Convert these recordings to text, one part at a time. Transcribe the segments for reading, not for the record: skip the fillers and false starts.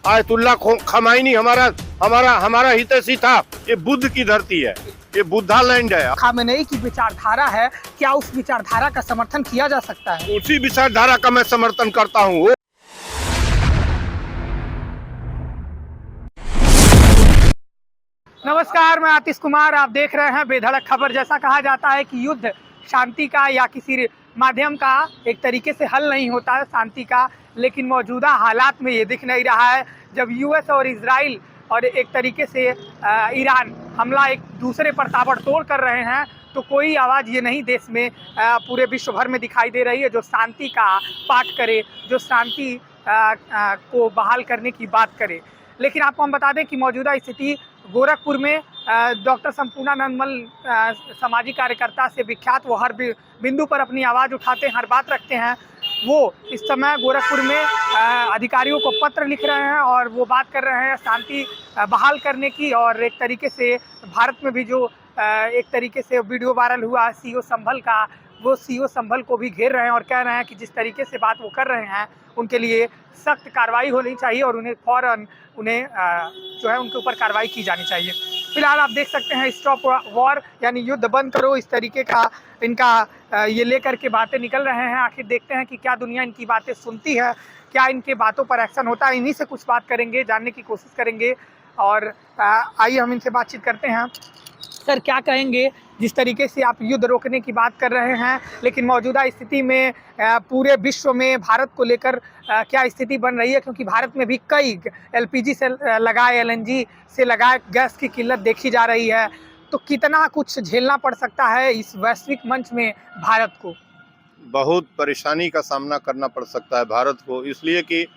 Ayatollah खमाइनी हमारा हमारा हमारा हितैषी था। ये बुद्ध की धरती है, ये बुद्धा लैंड है। खामेनेई की विचारधारा है, क्या उस विचारधारा का समर्थन किया जा सकता है? उसी विचारधारा का मैं समर्थन करता हूँ। नमस्कार, मैं आतिश कुमार, आप देख रहे हैं बेधड़क खबर। जैसा कहा जाता है कि युद्ध शांति का या किसी माध्यम का एक तरीके से हल नहीं होता है शांति का, लेकिन मौजूदा हालात में ये दिख नहीं रहा है। जब यूएस और इजराइल और एक तरीके से ईरान हमला एक दूसरे पर ताबड़तोड़ कर रहे हैं, तो कोई आवाज़ ये नहीं देश में पूरे विश्व भर में दिखाई दे रही है जो शांति का पाठ करे, जो शांति को बहाल करने की बात करे। लेकिन आपको हम बता दें कि मौजूदा स्थिति गोरखपुर में डॉक्टर संपूर्णानंद मल सामाजिक कार्यकर्ता से विख्यात, वो हर बिंदु पर अपनी आवाज़ उठाते हैं, हर बात रखते हैं। वो इस समय गोरखपुर में अधिकारियों को पत्र लिख रहे हैं और वो बात कर रहे हैं शांति बहाल करने की। और एक तरीके से भारत में भी जो एक तरीके से वीडियो वायरल हुआ सीओ संभल का, वो सीओ संभल को भी घेर रहे हैं और कह रहे हैं कि जिस तरीके से बात वो कर रहे हैं उनके लिए सख्त कार्रवाई होनी चाहिए और उन्हें फ़ौरन जो है उनके ऊपर कार्रवाई की जानी चाहिए। फिलहाल आप देख सकते हैं स्टॉप वॉर यानी युद्ध बंद करो, इस तरीके का इनका ये लेकर के बातें निकल रहे हैं। आखिर देखते हैं कि क्या दुनिया इनकी बातें सुनती है, क्या इनके बातों पर एक्शन होता है। इन्हीं से कुछ बात करेंगे, जानने की कोशिश करेंगे। और आइए हम इनसे बातचीत करते हैं। सर, क्या कहेंगे जिस तरीके से आप युद्ध रोकने की बात कर रहे हैं, लेकिन मौजूदा स्थिति में पूरे विश्व में भारत को लेकर क्या स्थिति बन रही है? क्योंकि भारत में भी कई एलपीजी से लगाए एलएनजी से लगाए गैस की किल्लत देखी जा रही है, तो कितना कुछ झेलना पड़ सकता है इस वैश्विक मंच में भारत को? बहुत परेशानी का सामना करना पड़ सकता है भारत को, इसलिए कि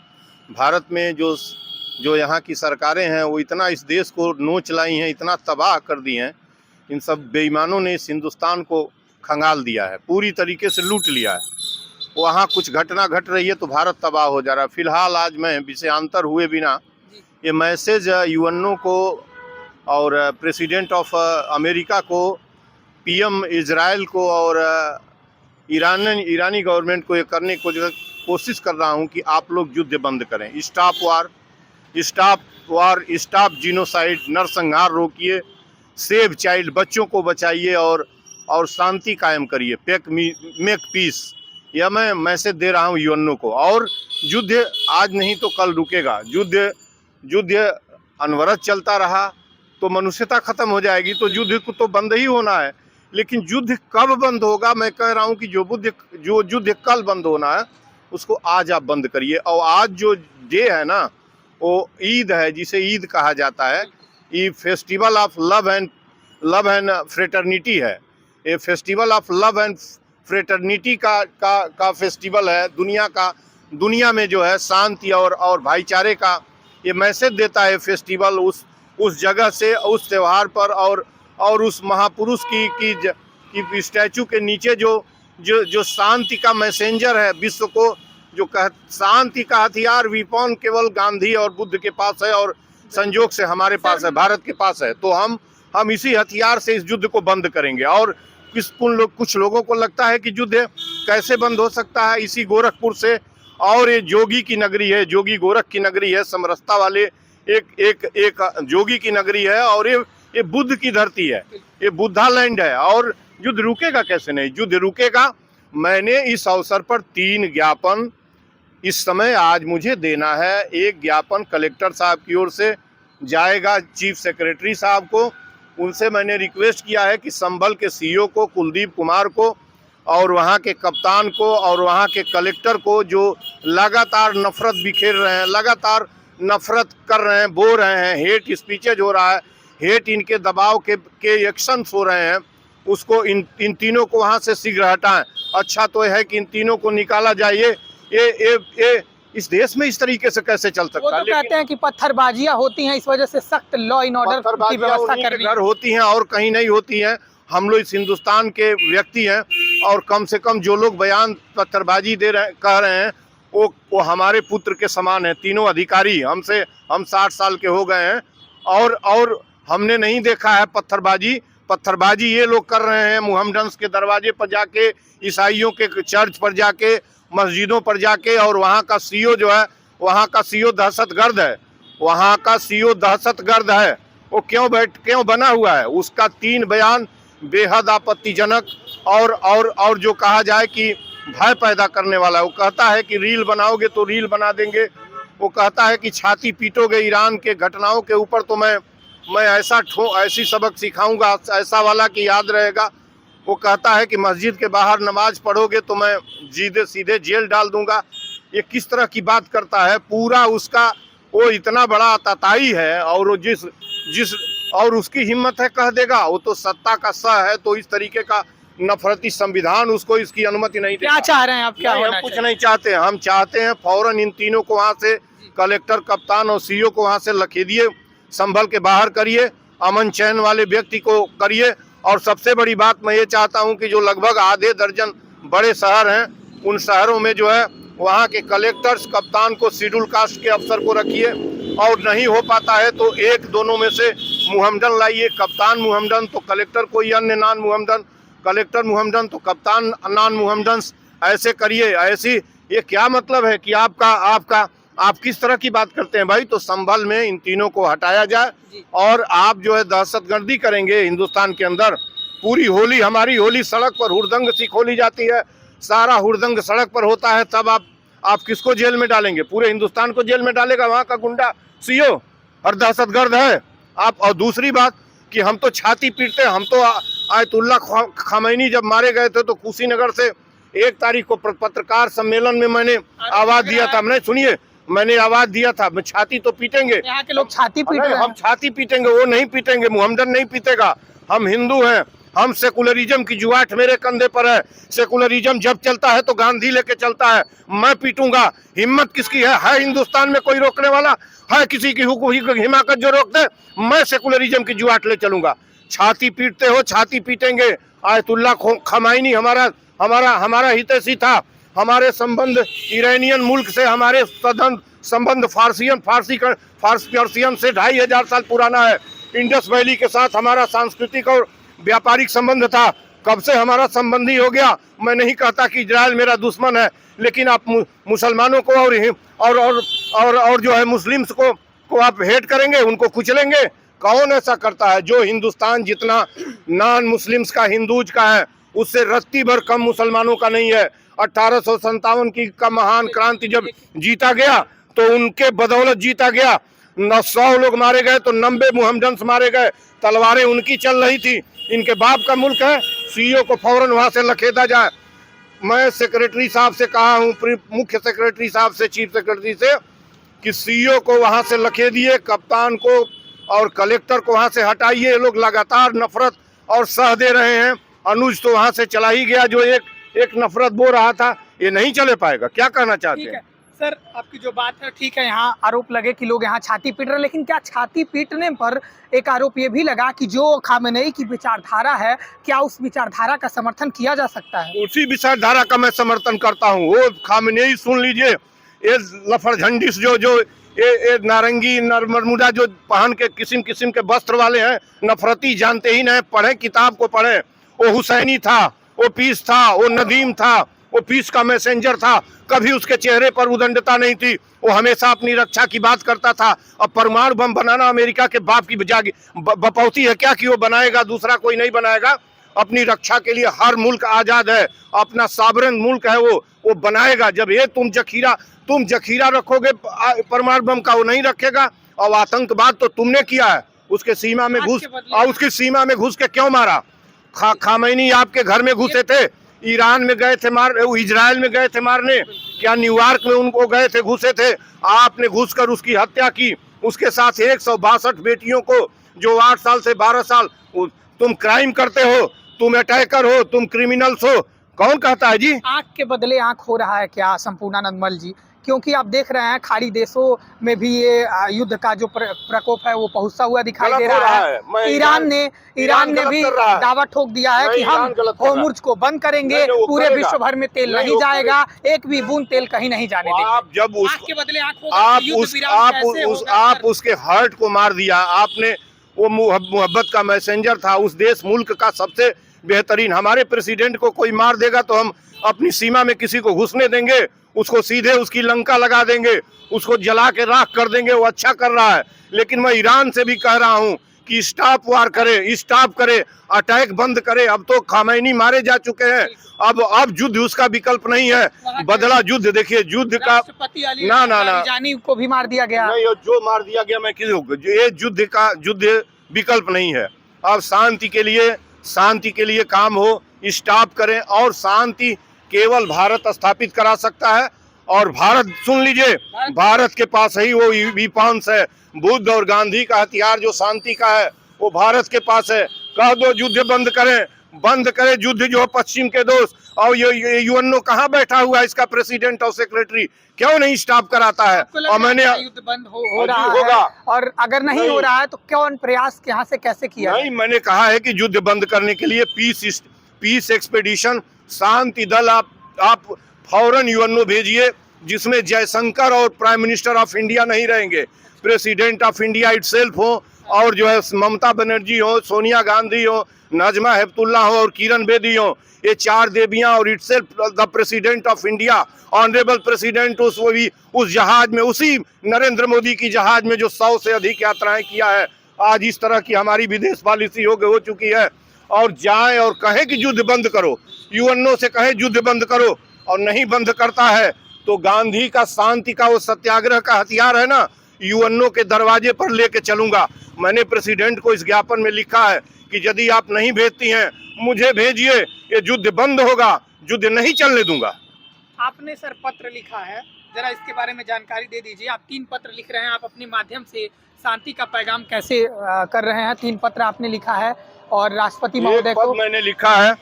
भारत में जो यहाँ की सरकारें हैं वो इतना इस देश को नोच लाई हैं, इतना तबाह कर दी हैं। इन सब बेईमानों ने इस हिंदुस्तान को खंगाल दिया है, पूरी तरीके से लूट लिया है। वहाँ कुछ घटना घट रही है तो भारत तबाह हो जा रहा है। फिलहाल आज मैं विषयांतर हुए बिना ये मैसेज यूएनओ को और प्रेसिडेंट ऑफ अमेरिका को, पीएम इजराइल को और ईरानी गवर्नमेंट को ये करने को कोशिश कर रहा हूँ कि आप लोग युद्ध बंद करें, स्टॉप वार, स्टॉप जीनोसाइड, नरसंहार रोकिए, सेव चाइल्ड, बच्चों को बचाइए और शांति कायम करिए, मेक पीस। यह मैं मैसेज दे रहा हूँ यूएनओ को। और युद्ध आज नहीं तो कल रुकेगा। युद्ध अनवरत चलता रहा तो मनुष्यता खत्म हो जाएगी, तो युद्ध को तो बंद ही होना है। लेकिन युद्ध कब बंद होगा? मैं कह रहा हूँ कि जो युद्ध कल बंद होना है उसको आज आप बंद करिए। और आज जो डे है ना, वो ईद है, जिसे ईद कहा जाता है। ये festival of love and fraternity है। ये festival of love and fraternity का फेस्टिवल है। दुनिया में जो है शांति और भाईचारे का ये मैसेज देता है फेस्टिवल। उस जगह से, उस त्यौहार पर और उस महापुरुष की स्टैचू के नीचे जो शांति का मैसेंजर है विश्व को, जो शांति का हथियार विपौन केवल गांधी और बुद्ध के पास है और संजोग से हमारे पास है, भारत के पास है। तो हम इसी हथियार से इस युद्ध को बंद करेंगे। और कुछ लोगों को लगता है कि युद्ध कैसे बंद हो सकता है? इसी गोरखपुर से। और ये जोगी की नगरी है, जोगी गोरख की नगरी है, समरसता वाले एक जोगी की नगरी है। और ये बुद्ध की धरती है, ये बुद्धा लैंड है। और युद्ध रुकेगा कैसे नहीं? युद्ध रुकेगा। मैंने इस अवसर पर 3 ज्ञापन इस समय आज मुझे देना है। एक ज्ञापन कलेक्टर साहब की ओर से जाएगा चीफ सेक्रेटरी साहब को। उनसे मैंने रिक्वेस्ट किया है कि संभल के सीईओ को, कुलदीप कुमार को, और वहाँ के कप्तान को और वहाँ के कलेक्टर को, जो लगातार नफरत बिखेर रहे हैं, लगातार नफरत कर रहे हैं, बो रहे हैं, हेट स्पीचेज हो रहा है, हेट इनके दबाव के एक्शंस हो रहे हैं, उसको इन तीनों को वहाँ से शीघ्र हटाएं। अच्छा तो है कि इन तीनों को निकाला जाए। ये इस देश में इस तरीके से कैसे चल सकता है? वो तो कहते हैं कि पत्थरबाजियां होती हैं, इस वजह से सख्त लॉ इन ऑर्डर की व्यवस्था करनी है। होती हैं और कहीं नहीं होती हैं। हम लोग इस हिंदुस्तान के व्यक्ति हैं और कम से कम जो लोग बयान पत्थरबाजी कह रहे हैं वो हमारे पुत्र के समान है। तीनों अधिकारी हम 60 साल के हो गए हैं और हमने नहीं देखा है पत्थरबाजी ये लोग कर रहे हैं। मुहम्मडन्स के दरवाजे पर जाके, ईसाइयों के चर्च पर जाके, मस्जिदों पर जाके। और वहाँ का सीईओ जो है, वहाँ का सीईओ दहशतगर्द है। वहाँ का सीईओ दहशतगर्द है। वो क्यों बना हुआ है? उसका 3 बयान बेहद आपत्तिजनक और जो कहा जाए कि भय पैदा करने वाला है। वो कहता है कि रील बनाओगे तो रील बना देंगे। वो कहता है कि छाती पीटोगे ईरान के घटनाओं के ऊपर तो मैं ऐसी सबक सिखाऊंगा ऐसा वाला कि याद रहेगा। वो कहता है कि मस्जिद के बाहर नमाज पढ़ोगे तो मैं सीधे जेल डाल दूंगा। ये किस तरह की बात करता है? पूरा उसका वो इतना बड़ा आतताई है और वो जिस और उसकी हिम्मत है कह देगा। वो तो सत्ता का स है, तो इस तरीके का नफरती संविधान उसको इसकी अनुमति नहीं देता। क्या चाह रहे हैं आप? क्या नहीं, होना हम कुछ चाहिए? नहीं चाहते। हम चाहते हैं फौरन इन तीनों को वहाँ से, कलेक्टर, कप्तान और सीईओ को वहाँ से लखेदिए, संभल के बाहर करिए, अमन चैन वाले व्यक्ति को करिए। और सबसे बड़ी बात मैं ये चाहता हूँ कि जो लगभग आधे दर्जन बड़े शहर हैं, उन शहरों में जो है वहाँ के कलेक्टर्स, कप्तान को शेड्यूल कास्ट के अफसर को रखिए। और नहीं हो पाता है तो एक दोनों में से मुहम्मदन लाइए, कप्तान मुहम्मदन तो कलेक्टर कोई अन्य नॉन मुहम्मदन, कलेक्टर मुहम्मदन तो कप्तान नॉन मुहम्मदन, ऐसे करिए। ऐसी ये क्या मतलब है कि आप किस तरह की बात करते हैं भाई? तो संभल में इन तीनों को हटाया जाए और आप जो है दहशतगर्दी करेंगे हिंदुस्तान के अंदर। पूरी होली, हमारी होली सड़क पर हुड़दंग सी खोली जाती है, सारा हुड़दंग सड़क पर होता है, तब आप किसको जेल में डालेंगे? पूरे हिंदुस्तान को जेल में डालेगा वहाँ का गुंडा सीईओ और दहशतगर्द है आप। और दूसरी बात कि हम तो छाती पीटते हैं। हम तो आयतुल्ला खमैनी जब मारे गए थे तो कुशीनगर से 1 तारीख को पत्रकार सम्मेलन में मैंने आवाज दिया था। मैंने सुनिए, मैंने आवाज दिया था, मैं छाती तो पीटेंगे। यहाँ के लोग छाती पीट रहे हैं। हम छाती पीटेंगे, वो नहीं पीटेंगे, मुहम्मदन नहीं पीटेगा। हम हिंदू हैं, हम सेकुलरिज्म की जुआट मेरे कंधे पर है। सेकुलरिज्म जब चलता है तो गांधी लेके चलता है। मैं पीटूंगा। हिम्मत किसकी है हिंदुस्तान में कोई रोकने वाला है? किसी की हिमाकत जो रोक दे? मैं सेकुलरिज्म की जुआट ले चलूंगा। छाती पीटते हो, छाती पीटेंगे। आयतुल्ला खमैनी हमारा हितैषी था। हमारे संबंध ईरानियन मुल्क से, हमारे संबंध पर्शियन से 2500 साल पुराना है। इंडस वैली के साथ हमारा सांस्कृतिक और व्यापारिक संबंध था। कब से हमारा संबंधी हो गया? मैं नहीं कहता कि इजराइल मेरा दुश्मन है, लेकिन आप मुसलमानों को और जो है मुस्लिम्स को आप हेट करेंगे, उनको कुचलेंगे। कौन ऐसा करता है? जो हिंदुस्तान जितना नॉन मुस्लिम्स का, हिंदूज का है, उससे रत्ती भर कम मुसलमानों का नहीं है। 1857 की का महान क्रांति जब जीता गया तो उनके बदौलत जीता गया। 100 लोग मारे गए तो 90 मुहम्मदन्स मारे गए। तलवारें उनकी चल रही थी। इनके बाप का मुल्क है। सीईओ को फौरन वहां से लखेदा जाए। मैं सेक्रेटरी साहब से कहा हूं, मुख्य सेक्रेटरी साहब से, चीफ सेक्रेटरी से, कि सीईओ को वहां से लखेदिए, कप्तान को और कलेक्टर को वहां से हटाइए। ये लोग लगातार नफरत और सह दे रहे हैं। अनुज तो वहां से चला ही गया जो एक नफरत बो रहा था। ये नहीं चले पाएगा। क्या कहना चाहते हैं? सर, आपकी जो बात है ठीक है। यहाँ आरोप लगे कि लोग यहाँ छाती पीट रहे हैं, लेकिन क्या छाती पीटने पर एक आरोप ये भी लगा कि जो खामेनेई की विचारधारा है, क्या उस विचारधारा का समर्थन किया जा सकता है? उसी विचारधारा का मैं समर्थन करता हूँ। वो खामेनेई, सुन लीजिए, ये लफड़झंडिस जो ये नारंगी नरमुदा जो पहन के किस्म के वस्त्र वाले हैं, नफरती, जानते ही नहीं, पढ़े किताब को पढ़े। वो हुसैनी था, वो पीस था, वो नदीम था, वो पीस का मैसेंजर था। कभी उसके चेहरे पर उदंडता नहीं थी। वो हमेशा अपनी रक्षा की बात करता था। अब परमाणु बम बनाना अमेरिका के बाप की बपौती है क्या कि वो बनाएगा, दूसरा कोई नहीं बनाएगा? अपनी रक्षा के लिए हर मुल्क आजाद है। अपना सावरन मुल्क है, वो बनाएगा। जब ये तुम जखीरा रखोगे परमाणु बम का, वो नहीं रखेगा। और आतंकवाद तो तुमने किया है। उसके सीमा में घुस के क्यों मारा? खामैनी आपके घर में घुसे थे, ईरान में गए थे इजराइल में गए थे मारने, क्या न्यूयॉर्क में उनको गए थे, घुसे थे? आपने घुसकर उसकी हत्या की। उसके साथ 162 बेटियों को, जो 8 साल से 12 साल, तुम क्राइम करते हो, तुम अटैकर हो, तुम क्रिमिनल्स हो। कौन कहता है जी? आंख के बदले आंख हो रहा है क्या संपूर्णानंद मल्ल जी? क्योंकि आप देख रहे हैं खाड़ी देशों में भी ये युद्ध का जो प्रकोप है वो पहुंचता हुआ दिखाई दे रहा है। ईरान ने भी दावा ठोक दिया है कि हम होर्मुज को बंद करेंगे, पूरे विश्व भर में तेल नहीं जाएगा, एक भी बूंद तेल कहीं नहीं जाने देंगे। आप जब आप उसके हार्ट को मार दिया आपने। वो मोहब्बत का मैसेंजर था, उस देश मुल्क का सबसे बेहतरीन। हमारे प्रेसिडेंट को कोई मार देगा तो हम अपनी सीमा में किसी को घुसने देंगे, उसको सीधे उसकी लंका लगा देंगे, उसको जला के राख कर देंगे, वो अच्छा कर रहा है। लेकिन मैं ईरान से भी कह रहा हूं कि स्टॉप वार करे, स्टॉप करे, अटैक बंद करे। अब तो खामैनी मारे जा चुके हैं, अब युद्ध उसका विकल्प नहीं है, बदला युद्ध। देखिए युद्ध का ना ना ना जानी को भी मार दिया गया, नहीं, जो मार दिया गया मैं किसी को, ये युद्ध विकल्प नहीं है। अब शांति के लिए काम हो, स्टॉप करें, और शांति केवल भारत स्थापित करा सकता है। और भारत, सुन लीजिए, भारत के पास ही वो विपांश है। बुद्ध और गांधी का हथियार जो शांति का है वो भारत के पास है। कह दो युद्ध बंद करें युद्ध जो पश्चिम के दोस्त। और ये यूएनओ कहाँ बैठा हुआ है, इसका प्रेसिडेंट और सेक्रेटरी, क्यों नहीं स्टॉप कराता है? और मैंने युद्ध बंद हो रहा है, और अगर नहीं हो रहा है तो कौन प्रयास यहाँ से कैसे किया? नहीं, मैंने कहा है कि युद्ध बंद करने के लिए पीस एक्सपेडिशन, शांति दल आप फौरन यूएनओ भेजिए, जिसमें जयशंकर और प्राइम मिनिस्टर ऑफ इंडिया नहीं रहेंगे, प्रेसिडेंट ऑफ इंडिया इटसेल्फ हो, और जो है ममता बनर्जी हो, सोनिया गांधी हो, नजमा हेपतुल्ला हो और किरण बेदी हो। ये चार देवियां और itself the president of India, honourable president, उस जहाज में, उसी नरेंद्र मोदी की जहाज में जो 100 से अधिक यात्राएं किया है। आज इस तरह की हमारी विदेश पॉलिसी हो चुकी है। और जाए और कहे कि युद्ध बंद करो, यूएनओ से कहे युद्ध बंद करो, और नहीं बंद करता है तो गांधी का शांति का वो सत्याग्रह का हथियार है ना, यूएनओ के दरवाजे पर लेके चलूंगा। मैंने प्रेसिडेंट को इस ज्ञापन में लिखा है कि यदि आप नहीं भेजती हैं, मुझे भेजिए, ये युद्ध बंद होगा, युद्ध नहीं चलने दूंगा। आपने सर पत्र लिखा है, जरा इसके बारे में जानकारी दे दीजिए। आप 3 पत्र लिख रहे हैं, आप अपने माध्यम से शांति का पैगाम कैसे कर रहे हैं? 3 पत्र आपने लिखा है, और राष्ट्रपति महोदय को मैंने लिखा है,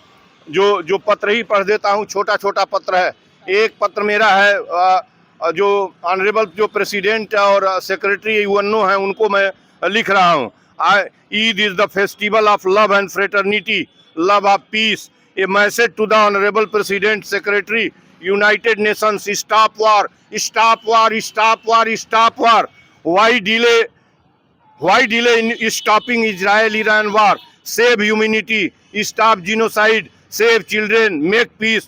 जो पत्र ही पढ़ देता हूँ, छोटा छोटा पत्र है। एक पत्र मेरा है जो ऑनरेबल जो प्रेसिडेंट और सेक्रेटरी यूएनओ हैं उनको मैं लिख रहा हूँ। Eid is the festival of love and fraternity, love of peace, a message to the honourable president secretary United Nations, stop war, stop war, stop war, stop war, why delay in stopping Israel Iran war, save humanity, stop genocide, save children, make peace.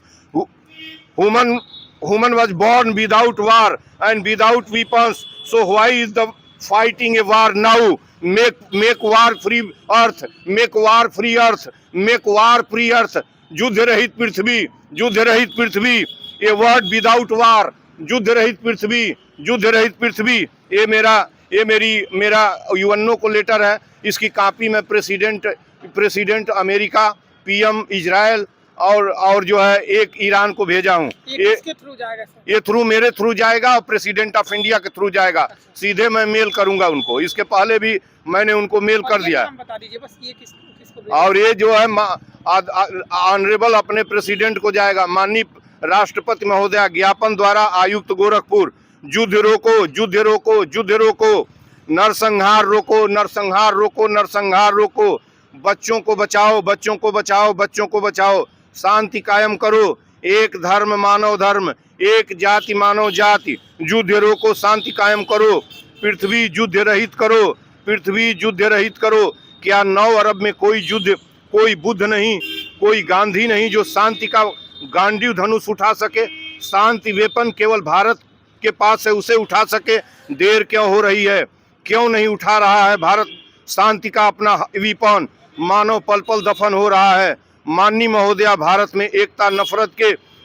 Human was born without war and without weapons, so why is the fighting a war now? Make war free earth, make war free earth, make war free earth. युद्ध रहित पृथ्वी, युद्ध रहित पृथ्वी, a word without वार, युद्ध रहित पृथ्वी, युद्ध रहित पृथ्वी। ये मेरा यूएनओ को लेटर है। इसकी कॉपी में प्रेसिडेंट अमेरिका, पीएम इजराइल और जो है एक ईरान को भेजा हूँ। किसके थ्रू जाएगा सर? ये मेरे थ्रू जाएगा और प्रेसिडेंट ऑफ इंडिया के थ्रू जाएगा। सीधे मैं मेल करूंगा उनको, इसके पहले भी मैंने उनको मेल कर दिया। बता दीजिए बस, ये किसको? और ये जो है ऑनरेबल अपने प्रेसिडेंट को जाएगा। माननीय राष्ट्रपति महोदया, ज्ञापन द्वारा आयुक्त गोरखपुर, युद्ध रोको, युद्ध रोको, युद्ध रोको, नरसंहार रोको, नरसंहार रोको, नरसंहार रोको, बच्चों को बचाओ, बच्चों को बचाओ, बच्चों को बचाओ, शांति कायम करो, एक धर्म मानव धर्म, एक जाति मानव जाति, युद्ध रोको, शांति कायम करो, पृथ्वी युद्ध रहित करो, पृथ्वी युद्ध रहित करो। क्या 9 अरब में कोई युद्ध, कोई बुद्ध नहीं, कोई गांधी नहीं जो शांति का गांडीव धनुष उठा सके? शांति वेपन केवल भारत के पास है, उसे उठा सके। देर क्यों हो रही है? क्यों नहीं उठा रहा है भारत शांति का अपना विपन? मानव पल पल दफन हो रहा है। माननीय महोदया, भारत में एकता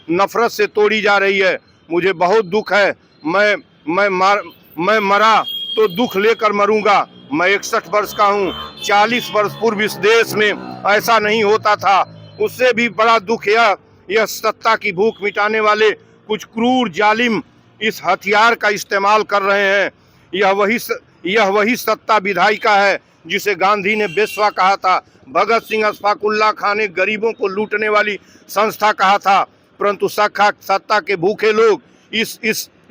नफरत से तोड़ी जा रही है। मुझे बहुत दुख है। मैं मरा तो दुख लेकर मरूंगा। मैं 61 वर्ष का हूँ। 40 वर्ष पूर्व इस देश में ऐसा नहीं होता था। उससे भी बड़ा दुख यह सत्ता की भूख मिटाने वाले कुछ क्रूर जालिम इस हथियार का इस्तेमाल कर रहे हैं। यह वही सत्ता विधायिका है जिसे गांधी ने बेस्वा कहा था, भगत सिंह अशफाकुल्ला खान ने गरीबों को लूटने वाली संस्था कहा था। परंतु सत्ता के भूखे लोग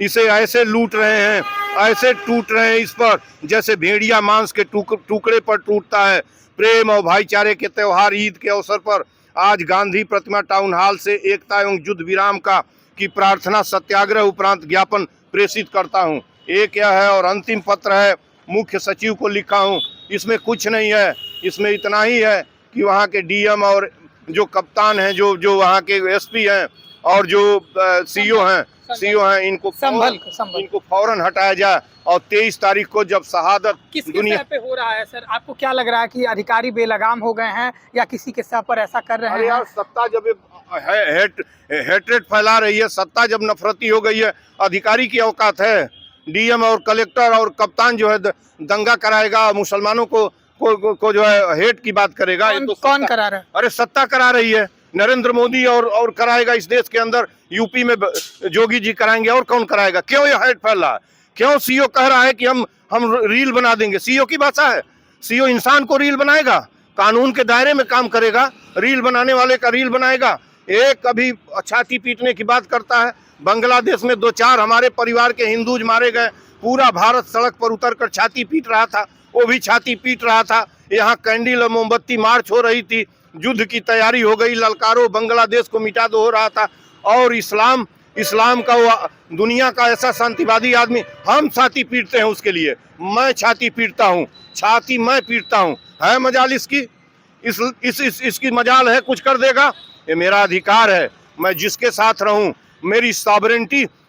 इसे ऐसे लूट रहे हैं, ऐसे टूट रहे हैं इस पर जैसे भेड़िया मांस के टुकड़े पर टूटता है। प्रेम और भाईचारे के त्योहार ईद के अवसर पर आज गांधी प्रतिमा टाउन हॉल से एकता एवं युद्ध विराम की प्रार्थना सत्याग्रह उपरांत ज्ञापन प्रेषित करता हूं। एक यह है और अंतिम पत्र है, मुख्य सचिव को लिखा हूं। इसमें कुछ नहीं है, इसमें इतना ही है कि वहां के डीएम और जो कप्तान हैं, जो वहां के एसपी हैं, और जो सीईओ हैं इनको इनको फौरन हटाया जाए। और 23 तारीख को जब शहादत किसके दुनिया सर पे हो रहा है सर? आपको क्या लग रहा है कि अधिकारी बेलगाम हो गए हैं या किसी के सर पर ऐसा कर रहे अरे हैं? यार सत्ता जब हेट्रेड फैला रही है, सत्ता जब नफरती हो गई है, अधिकारी की औकात है? डीएम और कलेक्टर और कप्तान जो है दंगा कराएगा, मुसलमानों को जो है हेट की बात करेगा। ये तो कौन करा रहा है? अरे सत्ता करा रही है, नरेंद्र मोदी और कराएगा इस देश के अंदर। यूपी में जोगी जी कराएंगे, और कौन कराएगा? क्यों ये हेट फैल रहा है? क्यों सीईओ कह रहा है कि हम रील बना देंगे? सीईओ की भाषा है, सीईओ इंसान को रील बनाएगा, कानून के दायरे में काम करेगा, रील बनाने वाले का रील बनाएगा। एक कभी छाती पीटने की बात करता है। बांग्लादेश में 2-4 हमारे परिवार के हिंदूज मारे गए, पूरा भारत सड़क पर उतरकर छाती पीट रहा था, वो भी छाती पीट रहा था। यहाँ कैंडल और मोमबत्ती मार्च हो रही थी, युद्ध की तैयारी हो गई, ललकारो बांग्लादेश को मिटा दो हो रहा था। और इस्लाम का वो दुनिया का ऐसा शांतिवादी आदमी, हम छाती पीटते हैं उसके लिए। मैं छाती पीटता हूँ, छाती मैं पीटता हूँ। है मजाल इसकी? इसकी मजाल है? कुछ कर देगा? ये मेरा अधिकार है, मैं जिसके साथ रहूं। मेरी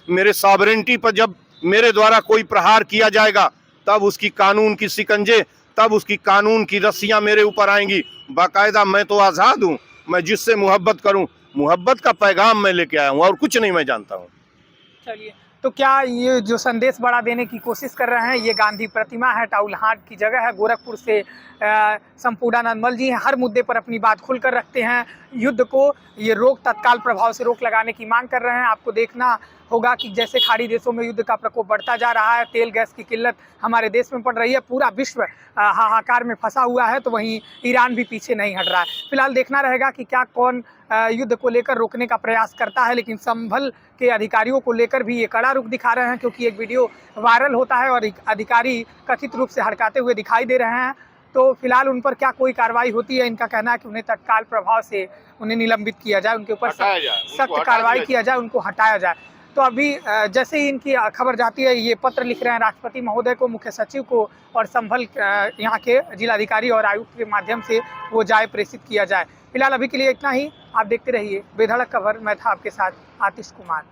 मेरे सॉवरेंटी पर जब मेरे द्वारा कोई प्रहार किया जाएगा, तब उसकी कानून की शिकंजे, तब उसकी कानून की रस्सियां मेरे ऊपर आएंगी। बाकायदा मैं तो आज़ाद हूँ, मैं जिससे मोहब्बत करूँ, मोहब्बत का पैगाम मैं लेके आया हूँ, और कुछ नहीं मैं जानता हूँ। चलिए, तो क्या ये जो संदेश बड़ा देने की कोशिश कर रहे हैं, ये गांधी प्रतिमा है, टाउल हाट की जगह है, गोरखपुर से संपूर्णानंद मल जी हैं, हर मुद्दे पर अपनी बात खुलकर रखते हैं। युद्ध को ये तत्काल प्रभाव से रोक लगाने की मांग कर रहे हैं। आपको देखना होगा कि जैसे खाड़ी देशों में युद्ध का प्रकोप बढ़ता जा रहा है, तेल गैस की किल्लत हमारे देश में पड़ रही है, पूरा विश्व हाहाकार में फंसा हुआ है, तो वहीं ईरान भी पीछे नहीं हट रहा है। फिलहाल देखना रहेगा कि क्या कौन युद्ध को लेकर रोकने का प्रयास करता है, लेकिन संभल के अधिकारियों को लेकर भी ये कड़ा रुख दिखा रहे हैं, क्योंकि एक वीडियो वायरल होता है और अधिकारी कथित रूप से हड़काते हुए दिखाई दे रहे हैं। तो फिलहाल उन पर क्या कोई कार्रवाई होती है? इनका कहना है कि उन्हें तत्काल प्रभाव से उन्हें निलंबित किया जाए, उनके ऊपर सख्त कार्रवाई किया जाए, उनको हटाया जाए। तो अभी जैसे ही इनकी खबर जाती है, ये पत्र लिख रहे हैं राष्ट्रपति महोदय को, मुख्य सचिव को, और संभल यहाँ के जिलाधिकारी और आयुक्त के माध्यम से वो प्रेषित किया जाए। फिलहाल अभी के लिए इतना ही। आप देखते रहिए बेधड़क खबर। मैं था आपके साथ आतिश कुमार।